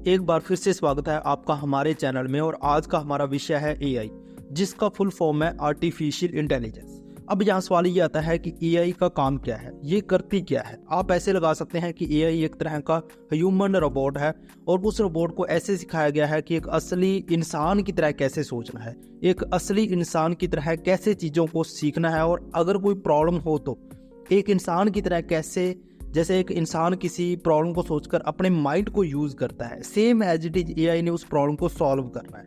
एक बार फिर से स्वागत है आपका हमारे चैनल में। और आज का हमारा विषय है एआई, जिसका फुल फॉर्म है आर्टिफिशियल इंटेलिजेंस। अब यहाँ सवाल ये आता है कि एआई का काम क्या है, ये करती क्या है। आप ऐसे लगा सकते हैं कि एआई एक तरह का ह्यूमन रोबोट है और उस रोबोट को ऐसे सिखाया गया है कि एक असली इंसान की तरह कैसे सोचना है, एक असली इंसान की तरह कैसे चीज़ों को सीखना है, और अगर कोई प्रॉब्लम हो तो एक इंसान की तरह कैसे, जैसे एक इंसान किसी प्रॉब्लम को सोचकर अपने माइंड को यूज करता है, same as it is AI ने उस प्रॉब्लम को सॉल्व करना है।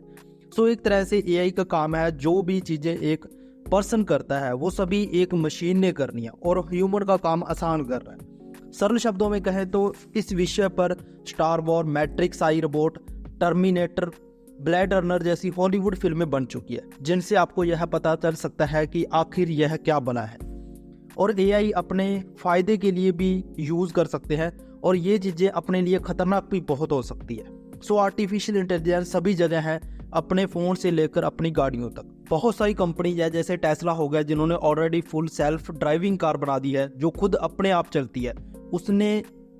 सो एक तरह से एआई का काम है जो भी चीजें एक पर्सन करता है वो सभी एक मशीन ने करनी है और ह्यूमन का काम आसान कर रहा है। सरल शब्दों में कहें तो इस विषय पर स्टार वॉर, मैट्रिक्स, आई रोबोट, टर्मिनेटर, ब्लेड रनर जैसी हॉलीवुड फिल्में बन चुकी है, जिनसे आपको यह पता चल सकता है कि आखिर यह क्या बना है। और एआई अपने फ़ायदे के लिए भी यूज़ कर सकते हैं और ये चीज़ें अपने लिए ख़तरनाक भी बहुत हो सकती है। सो आर्टिफिशियल इंटेलिजेंस सभी जगह है, अपने फ़ोन से लेकर अपनी गाड़ियों तक। बहुत सारी कंपनीज है जैसे टेस्ला हो गया, जिन्होंने already full self driving car बना दी है जो खुद अपने आप चलती है। उसने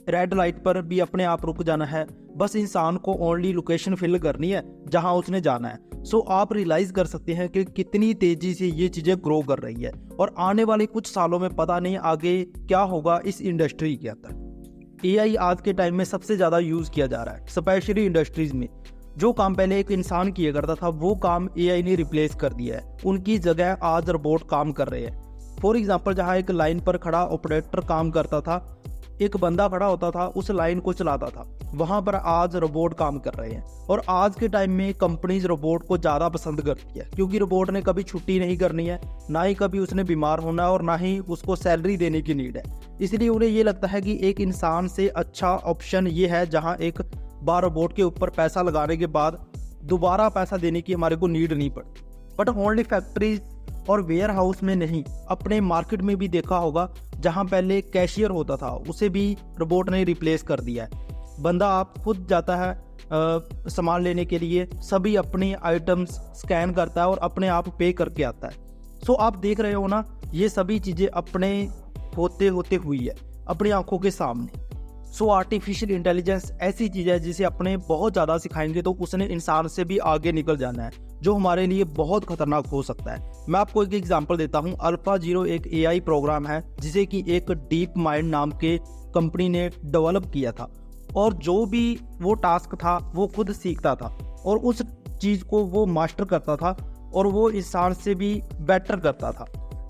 रेड लाइट पर भी अपने आप रुक जाना है, बस इंसान को ओनली लोकेशन फिल करनी है जहां उसने जाना है। सो आप रियलाइज कर सकते हैं कि कितनी तेजी से ये चीजें ग्रो कर रही है और आने वाले कुछ सालों में पता नहीं आगे क्या होगा इस इंडस्ट्री के अंदर। एआई आज के टाइम में सबसे ज्यादा यूज किया जा रहा है, स्पेशली इंडस्ट्रीज में। जो काम पहले एक इंसान किया करता था वो काम एआई ने रिप्लेस कर दिया है, उनकी जगह आज रोबोट काम कर रहे हैं। फॉर एग्जाम्पल, जहाँ एक लाइन पर खड़ा ऑपरेटर काम करता था, एक बंदा खड़ा होता था उस लाइन को चलाता था, वहां पर आज रोबोट काम कर रहे हैं। और आज के टाइम में कंपनीज रोबोट को ज़्यादा पसंद करती है, क्योंकि रोबोट ने कभी छुट्टी नहीं करनी है, ना ही कभी उसने बीमार होना है और ना ही उसको सैलरी देने की नीड है। इसलिए उन्हें ये लगता है कि एक इंसान से अच्छा ऑप्शन ये है जहाँ एक बार रोबोट के ऊपर पैसा लगाने के बाद दोबारा पैसा देने की हमारे को नीड नहीं पड़ती। बट ओनली फैक्ट्रीज और वेयर हाउस में नहीं, अपने मार्केट में भी देखा होगा, जहां पहले कैशियर होता था उसे भी रोबोट ने रिप्लेस कर दिया है। बंदा आप खुद जाता है सामान लेने के लिए, सभी अपने आइटम्स स्कैन करता है और अपने आप पे करके आता है। सो आप देख रहे हो ना, ये सभी चीज़ें अपने होते होते हुई है अपनी आंखों के सामने। सो आर्टिफिशियल इंटेलिजेंस ऐसी चीज़ है जिसे अपने बहुत ज़्यादा सिखाएंगे तो उसने इंसान से भी आगे निकल जाना है, जो हमारे लिए बहुत खतरनाक हो सकता है। मैं आपको एक एग्जांपल देता हूँ। AlphaZero एक एआई प्रोग्राम है जिसे कि एक डीप माइंड नाम के कंपनी ने डेवलप किया था, और जो भी वो टास्क था वो खुद सीखता था और उस चीज़ को वो मास्टर करता था और वो इंसान से भी बेटर करता था।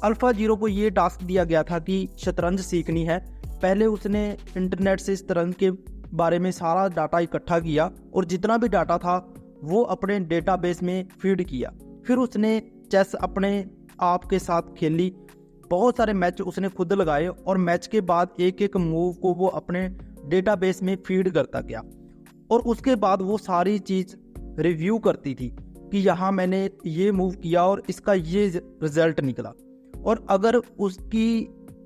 AlphaZero को ये टास्क दिया गया था कि शतरंज सीखनी है। पहले उसने इंटरनेट से इस तरह के बारे में सारा डाटा इकट्ठा किया और जितना भी डाटा था वो अपने डेटाबेस में फीड किया। फिर उसने चेस अपने आप के साथ खेली, बहुत सारे मैच उसने खुद लगाए और मैच के बाद एक एक मूव को वो अपने डेटाबेस में फीड करता गया। और उसके बाद वो सारी चीज़ रिव्यू करती थी कि यहाँ मैंने ये मूव किया और इसका ये रिजल्ट निकला, और अगर उसकी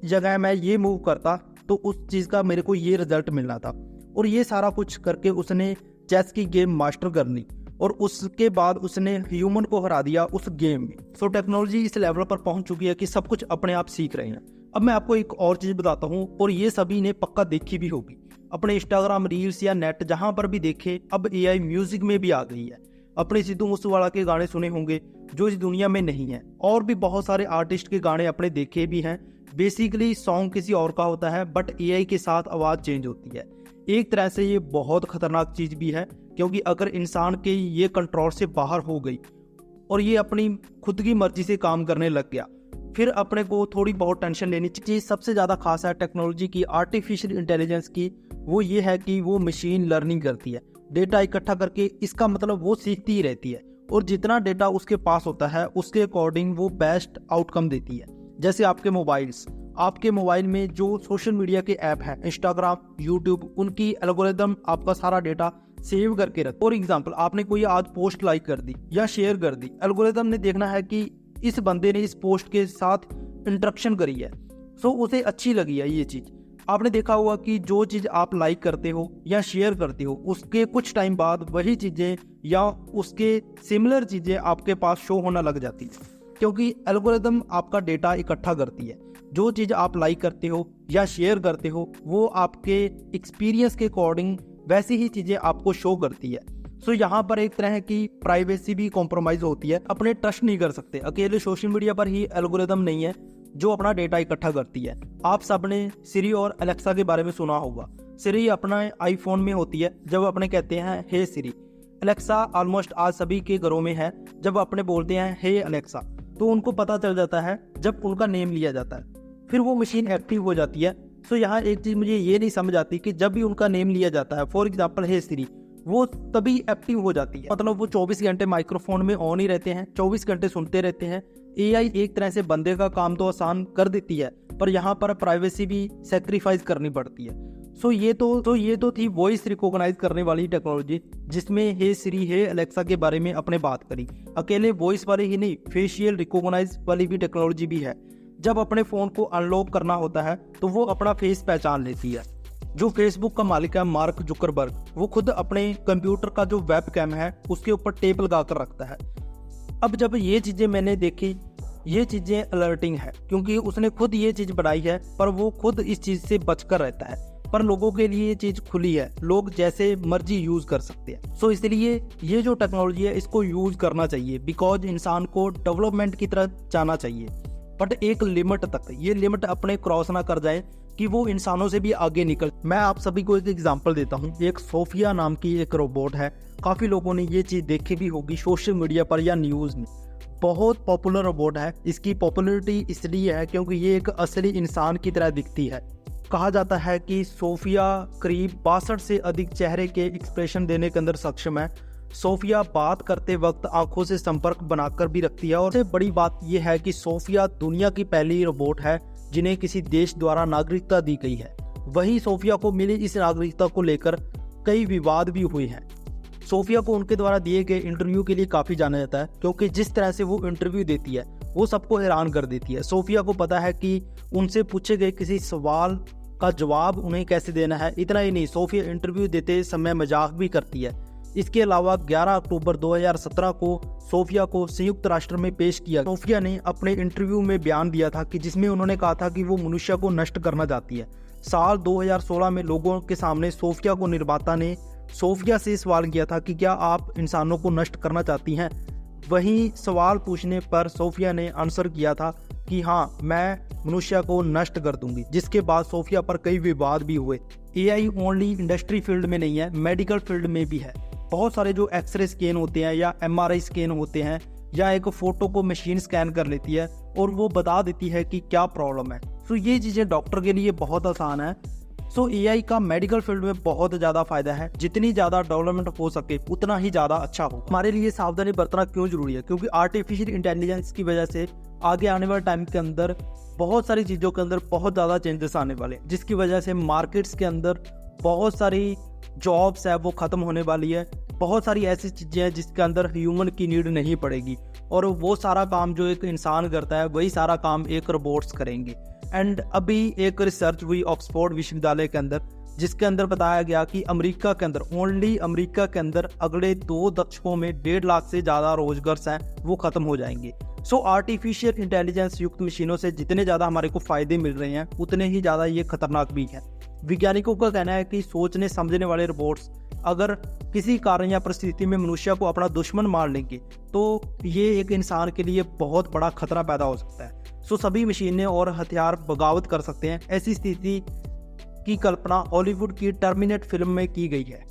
जगह मैं ये मूव करता तो उस चीज़ का मेरे को ये रिजल्ट मिलना था। और ये सारा कुछ करके उसने चेस की गेम मास्टर कर ली और उसके बाद उसने ह्यूमन को हरा दिया उस गेम में। सो टेक्नोलॉजी इस लेवल पर पहुंच चुकी है कि सब कुछ अपने आप सीख रहे हैं। अब मैं आपको एक और चीज़ बताता हूं, और ये सभी ने पक्का देखी भी होगी अपने इंस्टाग्राम रील्स या नेट, जहां पर भी देखे अब एआई म्यूजिक में भी आ गई है। अपने सिद्धू मूसेवाला के गाने सुने होंगे जो इस दुनिया में नहीं है, और भी बहुत सारे आर्टिस्ट के गाने अपने देखे भी हैं। बेसिकली सॉन्ग किसी और का होता है बट एआई के साथ आवाज़ चेंज होती है। एक तरह से ये बहुत खतरनाक चीज़ भी है, क्योंकि अगर इंसान के ये कंट्रोल से बाहर हो गई और ये अपनी खुद की मर्जी से काम करने लग गया, फिर अपने को थोड़ी बहुत टेंशन लेनी चाहिए। चीज़ सबसे ज़्यादा खास है टेक्नोलॉजी की, आर्टिफिशियल इंटेलिजेंस की, वो ये है कि वो मशीन लर्निंग करती है, डेटा इकट्ठा करके। इसका मतलब वो सीखती ही रहती है और जितना डेटा उसके पास होता है उसके अकॉर्डिंग वो बेस्ट आउटकम देती है। जैसे आपके मोबाइल में जो सोशल मीडिया के ऐप है, इंस्टाग्राम, यूट्यूब, उनकी एल्गोरिदम आपका सारा डेटा सेव करके रखते। फॉर एग्जाम्पल, आपने कोई आज पोस्ट लाइक कर दी या शेयर कर दी, एल्गोरिदम ने देखना है कि इस बंदे ने इस पोस्ट के साथ इंटरेक्शन करी है, सो उसे अच्छी लगी है ये चीज़। आपने देखा होगा कि जो चीज़ आप लाइक करते हो या शेयर करते हो उसके कुछ टाइम बाद वही चीज़ें या उसके सिमिलर चीज़ें आपके पास शो होना लग जाती है, क्योंकि एल्गोरिदम आपका डेटा इकट्ठा करती है। जो चीज़ आप लाइक करते हो या शेयर करते हो वो आपके एक्सपीरियंस के अकॉर्डिंग वैसी ही चीजें आपको शो करती है। सो यहाँ पर एक तरह की प्राइवेसी भी कॉम्प्रोमाइज होती है, अपने ट्रस्ट नहीं कर सकते। अकेले सोशल मीडिया पर ही एल्गोरिदम नहीं है जो अपना डेटा इकट्ठा करती है। आप सबने सिरी और अलेक्सा के बारे में सुना होगा। सिरी अपना आईफोन में होती है जब अपने कहते हैं हे सिरी। अलेक्सा ऑलमोस्ट आज सभी के घरों में है, जब अपने बोलते हैं हे अलेक्सा तो उनको पता चल जाता है जब उनका नेम लिया जाता है, फिर वो मशीन एक्टिव हो जाती है। सो यहाँ एक चीज़ मुझे ये नहीं समझ आती कि जब भी उनका नेम लिया जाता है, फॉर एग्जाम्पल हे सिरी, वो तभी एक्टिव हो जाती है, मतलब वो 24 घंटे माइक्रोफोन में ऑन ही रहते हैं, 24 घंटे सुनते रहते हैं। एआई एक तरह से बंदे का काम तो आसान कर देती है, पर यहाँ पर प्राइवेसी भी सेक्रीफाइस करनी पड़ती है। सो ये तो थी वॉइस रिकॉग्नाइज करने वाली टेक्नोलॉजी, जिसमें हे सिरी हे अलेक्सा के बारे में अपने बात करी। अकेले वॉइस वाले ही नहीं, फेशियल रिकॉग्नाइज वाली भी टेक्नोलॉजी भी है। जब अपने फ़ोन को अनलॉक करना होता है तो वो अपना फेस पहचान लेती है। जो फेसबुक का मालिक है मार्क जुकरबर्ग, वो खुद अपने कंप्यूटर का जो वेब कैम है उसके ऊपर टेप लगा कर रखता है। अब जब ये चीज़ें मैंने देखी, ये चीज़ें अलर्टिंग है, क्योंकि उसने खुद ये चीज़ बनाई है पर वो खुद इस चीज़ से बचकर रहता है। पर लोगों के लिए ये चीज़ खुली है, लोग जैसे मर्जी यूज़ कर सकते हैं। सो इसलिए ये जो टेक्नोलॉजी है इसको यूज़ करना चाहिए, बिकॉज इंसान को डेवलपमेंट की तरफ जाना चाहिए, बट एक लिमिट तक। ये लिमिट अपने क्रॉस ना कर जाए कि वो इंसानों से भी आगे निकल। मैं आप सभी को एक एग्जांपल देता हूँ। एक सोफिया नाम की एक रोबोट है, काफ़ी लोगों ने ये चीज़ देखी भी होगी सोशल मीडिया पर या न्यूज़ में। बहुत पॉपुलर रोबोट है। इसकी पॉपुलरिटी इसलिए है क्योंकि ये एक असली इंसान की तरह दिखती है। कहा जाता है कि सोफिया करीब 62 से अधिक चेहरे के एक्सप्रेशन देने के अंदर सक्षम है। सोफिया बात करते वक्त आंखों से संपर्क बनाकर भी रखती है। और सबसे बड़ी बात यह है कि सोफिया दुनिया की पहली रोबोट है जिन्हें किसी देश द्वारा नागरिकता दी गई है। वहीं सोफिया को मिली इस नागरिकता को लेकर कई विवाद भी हुए हैं। सोफिया को उनके द्वारा दिए गए इंटरव्यू के लिए काफ़ी जाना जाता है, क्योंकि जिस तरह से वो इंटरव्यू देती है वो सबको हैरान कर देती है। सोफिया को पता है कि उनसे पूछे गए किसी सवाल का जवाब उन्हें कैसे देना है। इतना ही नहीं, सोफिया इंटरव्यू देते समय मजाक भी करती है। इसके अलावा 11 अक्टूबर 2017 को सोफिया को संयुक्त राष्ट्र में पेश किया। सोफिया ने अपने इंटरव्यू में बयान दिया था कि जिसमें उन्होंने कहा था कि वो मनुष्य को नष्ट करना चाहती है। साल 2016 में लोगों के सामने सोफिया को निर्माता ने सोफिया से सवाल किया था कि क्या आप इंसानों को नष्ट करना चाहती हैं। वहीं सवाल पूछने पर सोफिया ने आंसर किया था कि हाँ, मैं मनुष्य को नष्ट कर दूंगी, जिसके बाद सोफिया पर कई विवाद भी हुए। एआई ओनली इंडस्ट्री फील्ड में नहीं है, मेडिकल फील्ड में भी है। बहुत सारे जो एक्सरे स्कैन होते हैं या एमआरआई स्कैन होते हैं, या एक फ़ोटो को मशीन स्कैन कर लेती है और वो बता देती है कि क्या प्रॉब्लम है। सो ये चीज़ें डॉक्टर के लिए बहुत आसान है। सो एआई का मेडिकल फील्ड में बहुत ज़्यादा फायदा है। जितनी ज़्यादा डेवलपमेंट हो सके उतना ही ज़्यादा अच्छा हो। हमारे लिए सावधानी बरतना क्यों जरूरी है? क्योंकि आर्टिफिशियल इंटेलिजेंस की वजह से आगे आने वाले टाइम के अंदर बहुत सारी चीज़ों के अंदर बहुत ज़्यादा चेंजेस आने वाले, जिसकी वजह से मार्केट्स के अंदर बहुत सारी जॉब्स है वो ख़त्म होने वाली है। बहुत सारी ऐसी चीज़ें हैं जिसके अंदर ह्यूमन की नीड नहीं पड़ेगी, और वो सारा काम जो एक इंसान करता है वही सारा काम एक रोबोट्स करेंगे। एंड अभी एक रिसर्च हुई ऑक्सफोर्ड विश्वविद्यालय के अंदर, जिसके अंदर बताया गया कि अमेरिका के अंदर, ओनली अमेरिका के अंदर अगले 2 दशकों में 1.5 लाख से ज़्यादा रोजगार हैं वो ख़त्म हो जाएंगे। सो आर्टिफिशियल इंटेलिजेंस युक्त मशीनों से जितने ज़्यादा हमारे को फ़ायदे मिल रहे हैं उतने ही ज़्यादा ये खतरनाक भी है। वैज्ञानिकों का कहना है कि सोचने समझने वाले रोबोट्स अगर किसी कारण या परिस्थिति में मनुष्य को अपना दुश्मन मान लेंगे तो ये एक इंसान के लिए बहुत बड़ा खतरा पैदा हो सकता है। सो सभी मशीनें और हथियार बगावत कर सकते हैं। ऐसी स्थिति की कल्पना हॉलीवुड की टर्मिनेट फिल्म में की गई है।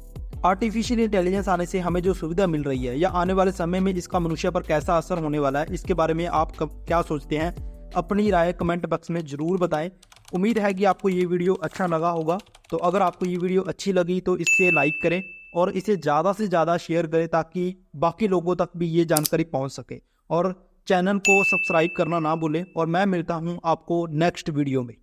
आर्टिफिशियल इंटेलिजेंस आने से हमें जो सुविधा मिल रही है या आने वाले समय में इसका मनुष्य पर कैसा असर होने वाला है, इसके बारे में आप क्या सोचते हैं? अपनी राय कमेंट बॉक्स में ज़रूर बताएं। उम्मीद है कि आपको ये वीडियो अच्छा लगा होगा। तो अगर आपको ये वीडियो अच्छी लगी तो इसे लाइक करें और इसे ज़्यादा से ज़्यादा शेयर करें ताकि बाकी लोगों तक भी ये जानकारी पहुंच सके। और चैनल को सब्सक्राइब करना ना भूलें। और मैं मिलता हूं आपको नेक्स्ट वीडियो में।